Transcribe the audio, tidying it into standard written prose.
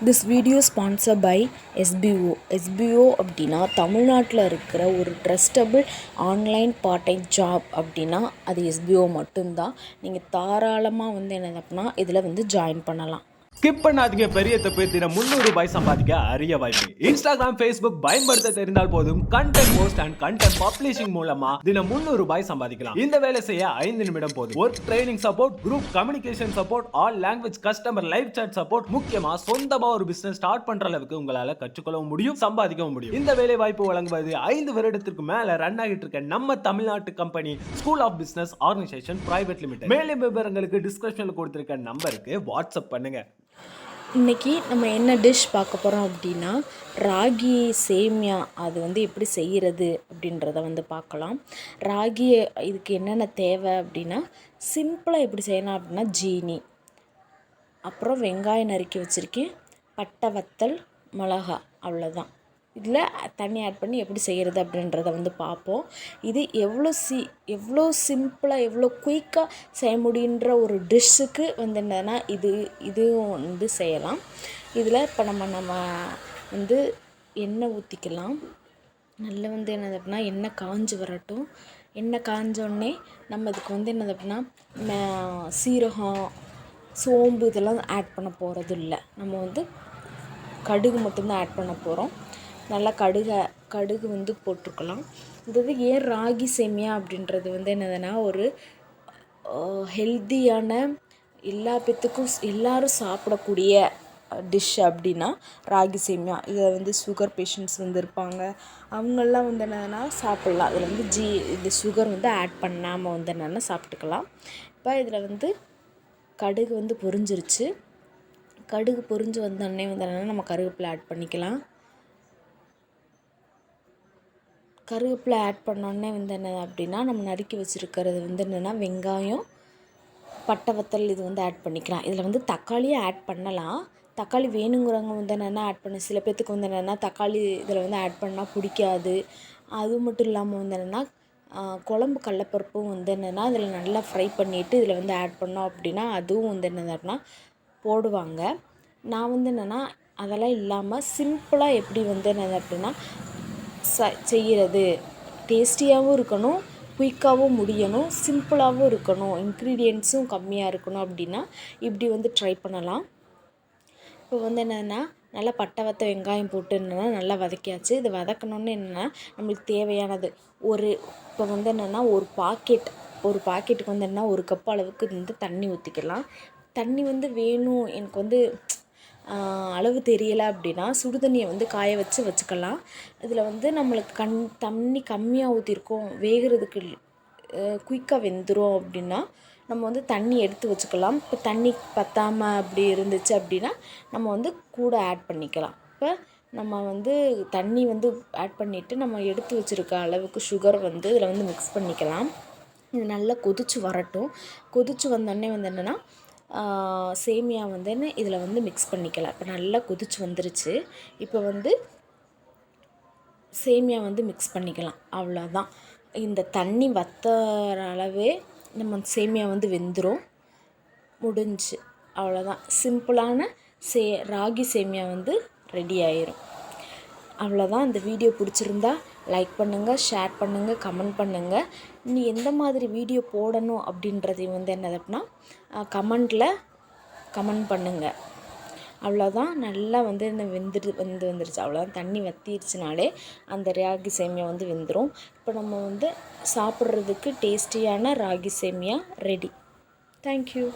This video sponsor by SPO. SPO அப்படின்னா தமிழ்நாட்டில் இருக்கிற ஒரு trustable online part time job அப்படின்னா அது எஸ்பிஓ மட்டும்தான். நீங்கள் தாராளமாக என்ன அப்படின்னா இதில் ஜாயின் பண்ணலாம். ஸ்கிப் பண்ணாதீங்க, பெரிய தப்பு. தினம் 300 ரூபாய் சம்பாதிக்க அரிய வாய்ப்பு. இன்ஸ்டாகிராம், ஃபேஸ்புக் பயன்படுத்த தெரிந்தால் போதும். Content post and content publishing மூலமா தினம் 300 ரூபாய் சம்பாதிக்கலாம். இந்த வேலை செய்ய 5 நிமிடம் போதும். Work training support, group communication support, all language, customer live chat support, முக்கியமா சொந்தமா ஒரு பிசினஸ் ஸ்டார்ட் பண்ற அளவுக்கு உங்களால கற்றுக்கொள்ளவும் முடியும், சம்பாதிக்கவும் முடியும். இந்த வேலை வாய்ப்பு வழங்குவது 5 வருடத்திற்கு மேல ரன் ஆகிட்டு இருக்க நம்ம தமிழ்நாட்டு company school of business organisation private limited. மேலும் விவரங்களுக்கு டிஸ்கிரிப்ஷன்ல கொடுத்திருக்க நம்பருக்கு வாட்ஸ்அப் பண்ணுங்க. இன்றைக்கி நம்ம என்ன டிஷ் பார்க்க போகிறோம் அப்படின்னா ராகி சேமியா. அது எப்படி செய்கிறது அப்படின்றத பார்க்கலாம். ராகி இதுக்கு என்னென்ன தேவை அப்படின்னா சிம்பிளாக எப்படி செய்யலாம் அப்படின்னா ஜீனி, அப்புறம் வெங்காயம் நறுக்கி வச்சுருக்கேன், பட்டை, வத்தல், மிளகா, அவ்வளோதான். இதில் தண்ணி ஆட் பண்ணி எப்படி செய்கிறது அப்படின்றத பார்ப்போம். இது எவ்வளோ சிம்பிளாக எவ்வளோ குயிக்காக செய்ய முடியுன்ற ஒரு டிஷ்ஷுக்கு என்னன்னா இதுவும் செய்யலாம். இதில் இப்போ நம்ம எண்ணெய் ஊற்றிக்கலாம். நல்லா என்னது அப்படின்னா எண்ணெய் காஞ்சி வரட்டும். எண்ணெய் காஞ்சோடனே நம்ம இதுக்கு என்னது அப்படின்னா சீரகம், சோம்பு இதெல்லாம் ஆட் பண்ண போகிறது இல்லை. நம்ம கடுகு மட்டும்தான் ஆட் பண்ண போகிறோம். நல்லா கடுகு போட்டிருக்கலாம். இது ஏன் ராகி சேமியா அப்படின்றது என்னதுன்னா ஒரு ஹெல்த்தியான எல்லா பேத்துக்கும் எல்லாரும் சாப்பிடக்கூடிய டிஷ் அப்படின்னா ராகி சேமியா. இதை சுகர் பேஷண்ட்ஸ் இருப்பாங்க, அவங்கெல்லாம் என்னதுன்னா சாப்பிட்லாம். அதில் இது சுகர் ஆட் பண்ணாமல் என்னென்னா சாப்பிட்டுக்கலாம். இப்போ இதில் கடுகு பொரிஞ்சிருச்சு. கடுகு பொரிஞ்சு வந்தோடனே என்னென்னா நம்ம கருவேப்பிலை ஆட் பண்ணிக்கலாம். கருவேப்பிலை ஆட் பண்ணோடனே என்ன அப்படின்னா நம்ம நறுக்கி வச்சுருக்கிறது என்னென்னா வெங்காயம், பட்டை, வத்தல் இது ஆட் பண்ணிக்கலாம். இதில் தக்காளியே ஆட் பண்ணலாம். தக்காளி வேணுங்கிறவங்க என்னென்னா ஆட் பண்ண. சில பேர்த்துக்கு என்னென்னா தக்காளி இதில் ஆட் பண்ணால் பிடிக்காது. அது மட்டும் இல்லாமல் என்னென்னா குழம்பு கடலப்பருப்பும் என்னென்னா அதில் நல்லா ஃப்ரை பண்ணிவிட்டு இதில் ஆட் பண்ணோம் அப்படின்னா அதுவும் என்னதுன்னா போடுவாங்க. நான் என்னென்னா அதெல்லாம் இல்லாமல் சிம்பிளாக எப்படி என்னது அப்படின்னா செய்கிறது, டேஸ்டியாகவும் இருக்கணும், குயிக்காகவும் முடியணும், சிம்பிளாகவும் இருக்கணும், இன்க்ரீடியன்ட்ஸும் கம்மியாக இருக்கணும் அப்படின்னா இப்படி ட்ரை பண்ணலாம். இப்போ என்னென்னா நல்லா பட்டை, வத்தல், வெங்காயம் போட்டு நல்லா வதக்கியாச்சு. இது வதக்கணுன்னு என்னென்னா நம்மளுக்கு தேவையானது இப்போ என்னென்னா ஒரு பாக்கெட்டுக்கு என்னென்னா 1 கப் அளவுக்கு தண்ணி ஊற்றிக்கலாம். தண்ணி வேணும் எனக்கு அளவு தெரியலை அப்படின்னா சுடு தண்ணியை காய வச்சுக்கலாம். இதில் நம்மளுக்கு தண்ணி கம்மியாக ஊற்றிருக்கோம், வேகிறதுக்கு குயிக்காக வெந்துடும் அப்படின்னா நம்ம தண்ணி எடுத்து வச்சுக்கலாம். இப்போ தண்ணி பத்தாமல் அப்படி இருந்துச்சு அப்படின்னா நம்ம கூட ஆட் பண்ணிக்கலாம். இப்போ நம்ம தண்ணி ஆட் பண்ணிவிட்டு நம்ம எடுத்து வச்சுருக்க அளவுக்கு சுகர் இதில் மிக்ஸ் பண்ணிக்கலாம். இது நல்லா கொதித்து வரட்டும். கொதித்து வந்தோடனே என்னென்னா சேமியா இதில் மிக்ஸ் பண்ணிக்கலாம். இப்போ நல்லா கொதிச்சு வந்துருச்சு. இப்போ சேமியா மிக்ஸ் பண்ணிக்கலாம். அவ்வளோதான். இந்த தண்ணி வத்துற அளவே நம்ம சேமியா வெந்துடும், முடிஞ்சு. அவ்வளோதான். சிம்பிளான ராகி சேமியா ரெடி ஆயிரும். அவ்வளோதான். இந்த வீடியோ பிடிச்சிருந்தா லைக் பண்ணுங்கள், ஷேர் பண்ணுங்கள், கமெண்ட் பண்ணுங்கள். நீ எந்த மாதிரி வீடியோ போடணும் அப்படின்றதையும் என்னது அப்படின்னா கமெண்ட் பண்ணுங்கள். அவ்வளோதான். நல்லா என்ன வந்துருச்சு. அவ்வளோதான். தண்ணி வற்றிருச்சுனாலே அந்த ராகி சேமியா வெந்துடும். இப்போ நம்ம சாப்பிட்றதுக்கு டேஸ்டியான ராகி சேமியா ரெடி. தேங்க்யூ.